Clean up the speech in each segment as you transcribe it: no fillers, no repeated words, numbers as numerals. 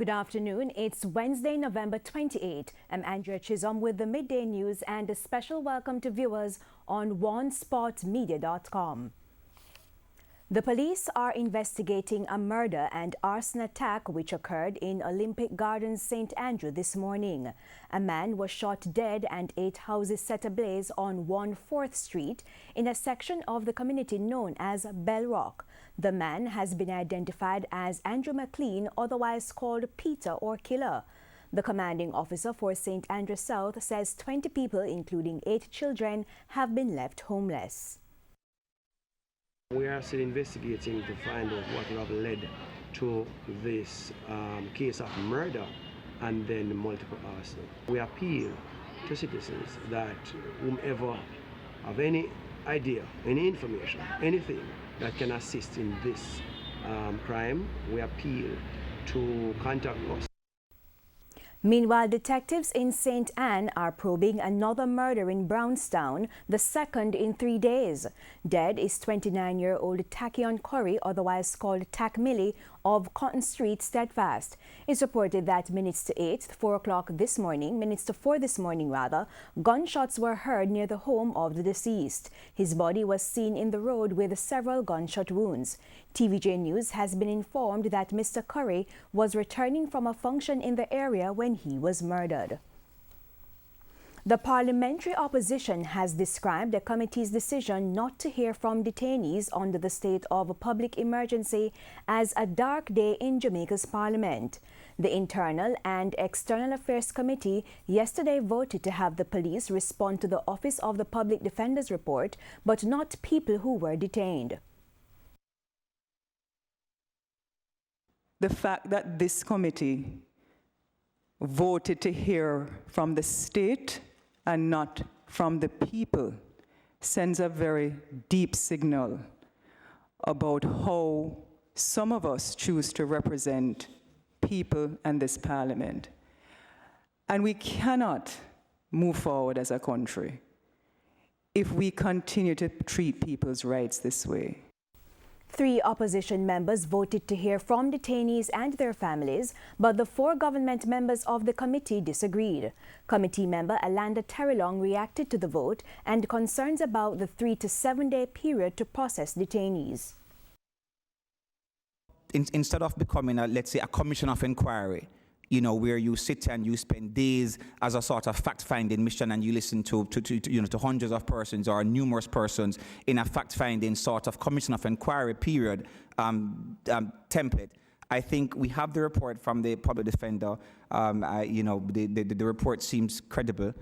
Good afternoon. It's Wednesday, November 28. I'm Andrea Chisholm with the Midday News and a special welcome to viewers on OneSpotMedia.com. The police are investigating a murder and arson attack which occurred in Olympic Gardens, St. Andrew this morning. A man was shot dead and 8 houses set ablaze on 1/4th Street in a section of the community known as Bell Rock. The man has been identified as Andrew McLean, otherwise called Peter or Killer. The commanding officer for St. Andrew South says 20 people, including 8 children, have been left homeless. We are still investigating to find out what have led to this case of murder and then multiple arson. We appeal to citizens that whomever have any idea, any information, anything that can assist in this crime, we appeal to contact us. Meanwhile, detectives in St. Anne are probing another murder in Brownstown, the second in 3 days. Dead is 29-year-old Tachyon Curry, otherwise called Tack Millie, of Cotton Street, Steadfast. It's reported that minutes to 4 this morning, gunshots were heard near the home of the deceased. His body was seen in the road with several gunshot wounds. TVJ News has been informed that Mr. Curry was returning from a function in the area when he was murdered. The parliamentary opposition has described the committee's decision not to hear from detainees under the state of public emergency as a dark day in Jamaica's parliament. The Internal and External Affairs Committee yesterday voted to have the police respond to the Office of the Public Defender's report, but not people who were detained. The fact that this committee voted to hear from the state and not from the people sends a very deep signal about how some of us choose to represent people and this parliament. And we cannot move forward as a country if we continue to treat people's rights this way. 3 opposition members voted to hear from detainees and their families, but the 4 government members of the committee disagreed. Committee member Alanda Terrelong reacted to the vote and concerns about the 3 to 7 day period to process detainees. Instead of becoming, let's say, a commission of inquiry, where you sit and you spend days as a sort of fact-finding mission and you listen to hundreds of persons or numerous persons in a fact-finding sort of commission of inquiry period template. I think we have the report from the public defender. The report seems credible.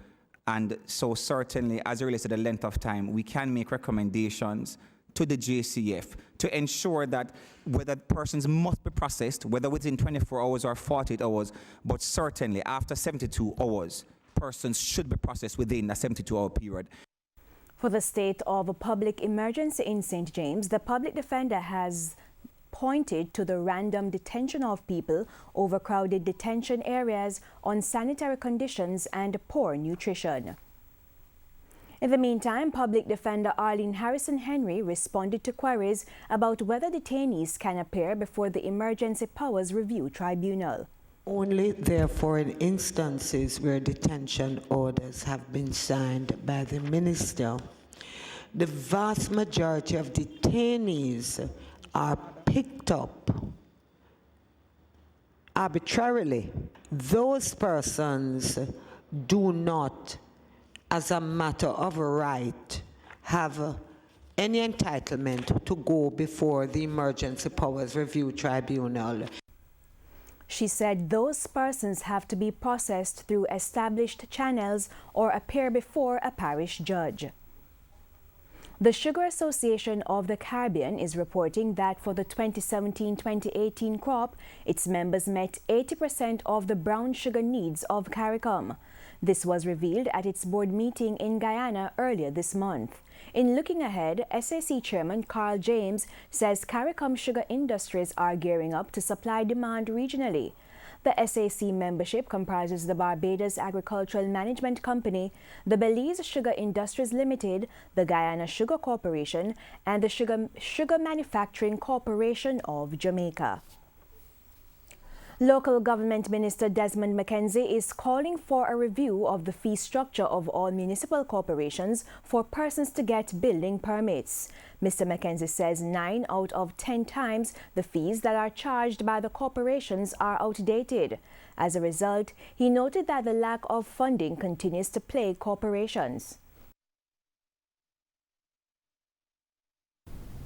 And so certainly, as it relates to the length of time, we can make recommendations to the JCF to ensure that whether persons must be processed, whether within 24 hours or 48 hours, but certainly after 72 hours, persons should be processed within a 72-hour period. For the state of a public emergency in St. James, the public defender has pointed to the random detention of people, overcrowded detention areas, unsanitary conditions, and poor nutrition. In the meantime, Public Defender Arlene Harrison Henry responded to queries about whether detainees can appear before the Emergency Powers Review Tribunal. Only, therefore, in instances where detention orders have been signed by the minister. The vast majority of detainees are picked up arbitrarily. Those persons do not, as a matter of right, have any entitlement to go before the Emergency Powers Review Tribunal. She said those persons have to be processed through established channels or appear before a parish judge. The Sugar Association of the Caribbean is reporting that for the 2017-2018 crop, its members met 80% of the brown sugar needs of CARICOM. This was revealed at its board meeting in Guyana earlier this month. In looking ahead, SAC Chairman Carl James says CARICOM sugar industries are gearing up to supply demand regionally. The SAC membership comprises the Barbados Agricultural Management Company, the Belize Sugar Industries Limited, the Guyana Sugar Corporation, and the Sugar Manufacturing Corporation of Jamaica. Local Government Minister Desmond McKenzie is calling for a review of the fee structure of all municipal corporations for persons to get building permits. Mr. McKenzie says 9 out of 10 times the fees that are charged by the corporations are outdated. As a result, he noted that the lack of funding continues to plague corporations.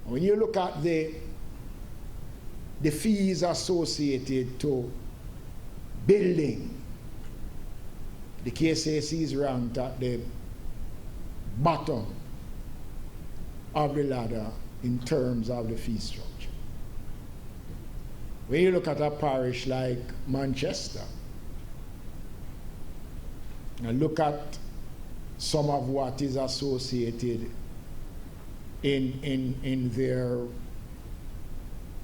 When you look at the fees associated to building, the KCAC is ranked at the bottom of the ladder in terms of the fee structure. When you look at a parish like Manchester, and look at some of what is associated in their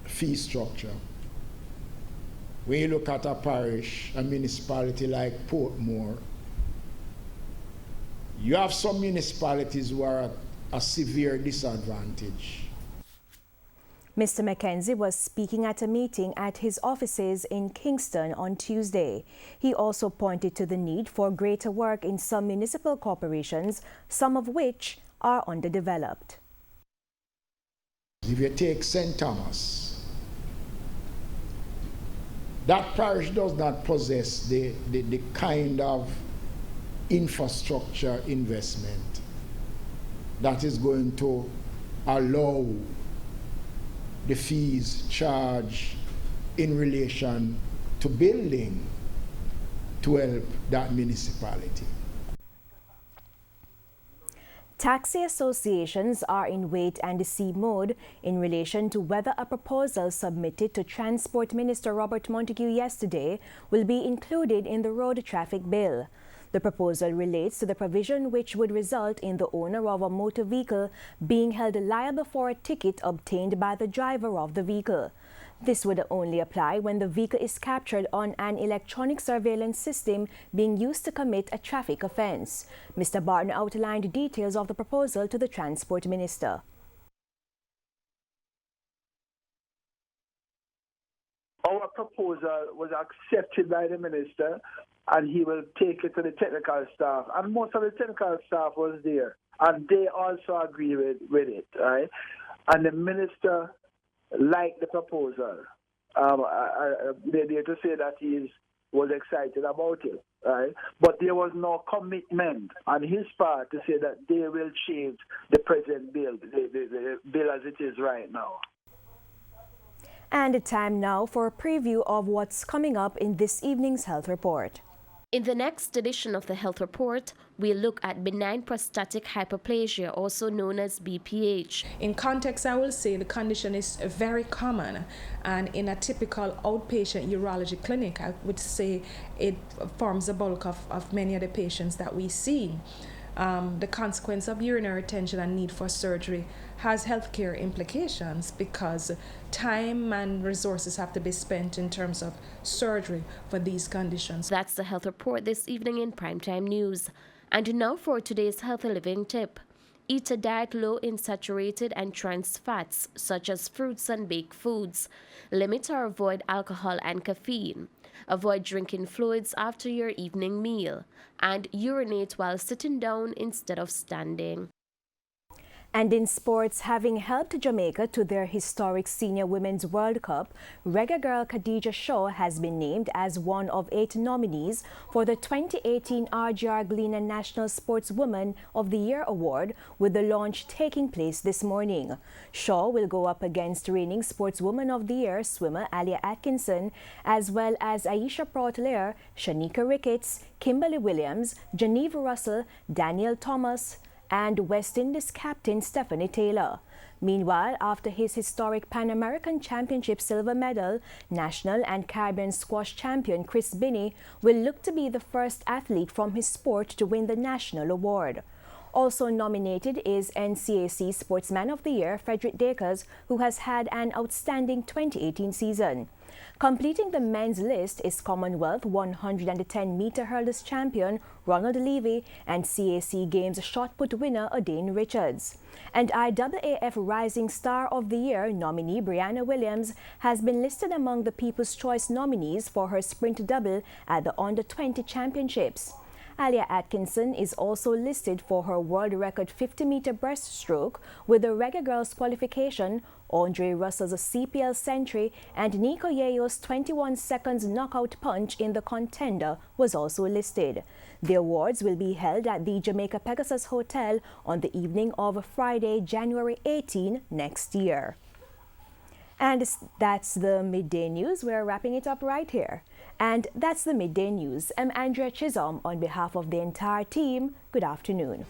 fee structure. When you look at a parish, a municipality like Portmore, you have some municipalities who are at a severe disadvantage. Mr. McKenzie was speaking at a meeting at his offices in Kingston on Tuesday. He also pointed to the need for greater work in some municipal corporations, some of which are underdeveloped. If you take St. Thomas, that parish does not possess the kind of infrastructure investment that is going to allow the fees charged in relation to building to help that municipality. Taxi associations are in wait-and-see mode in relation to whether a proposal submitted to Transport Minister Robert Montague yesterday will be included in the road traffic bill. The proposal relates to the provision which would result in the owner of a motor vehicle being held liable for a ticket obtained by the driver of the vehicle. This would only apply when the vehicle is captured on an electronic surveillance system being used to commit a traffic offense. Mr. Barton outlined details of the proposal to the Transport Minister. Our proposal was accepted by the Minister, and he will take it to the technical staff. And most of the technical staff was there, and they also agree with it, right? And the Minister liked the proposal. They're there to say that he was excited about it, right? But there was no commitment on his part to say that they will change the present bill, the bill as it is right now. And time now for a preview of what's coming up in this evening's health report. In the next edition of the Health Report, we'll look at benign prostatic hyperplasia, also known as BPH. In context, I will say the condition is very common, and in a typical outpatient urology clinic, I would say it forms the bulk of many of the patients that we see. The consequence of urinary retention and need for surgery has healthcare implications because time and resources have to be spent in terms of surgery for these conditions. That's the Health Report this evening in Primetime News. And now for today's healthy living tip. Eat a diet low in saturated and trans fats, such as fruits and baked foods. Limit or avoid alcohol and caffeine. Avoid drinking fluids after your evening meal. And urinate while sitting down instead of standing. And in sports, having helped Jamaica to their historic Senior Women's World Cup, reggae girl Khadija Shaw has been named as one of 8 nominees for the 2018 RGR Gleaner National Sportswoman of the Year Award, with the launch taking place this morning. Shaw will go up against reigning Sportswoman of the Year swimmer Alia Atkinson, as well as Aisha Prout-Lair, Shanika Ricketts, Kimberly Williams, Geneva Russell, Daniel Thomas, and West Indies captain Stephanie Taylor. Meanwhile, after his historic Pan American Championship silver medal, national and Caribbean squash champion Chris Binney will look to be the first athlete from his sport to win the national award. Also nominated is NCAC Sportsman of the Year Frederick Dakers, who has had an outstanding 2018 season. Completing the men's list is Commonwealth 110-meter hurdles champion Ronald Levy and CAC Games shot put winner Adane Richards. And IAAF Rising Star of the Year nominee Brianna Williams has been listed among the People's Choice nominees for her sprint double at the Under-20 Championships. Alia Atkinson is also listed for her world record 50-meter breaststroke, with the Reggae Girls qualification, Andre Russell's CPL century, and Nico Yeo's 21 seconds knockout punch in the contender was also listed. The awards will be held at the Jamaica Pegasus Hotel on the evening of Friday, January 18 next year. And that's the Midday News. We're wrapping it up right here. And that's the Midday News. I'm Andrea Chisholm on behalf of the entire team. Good afternoon.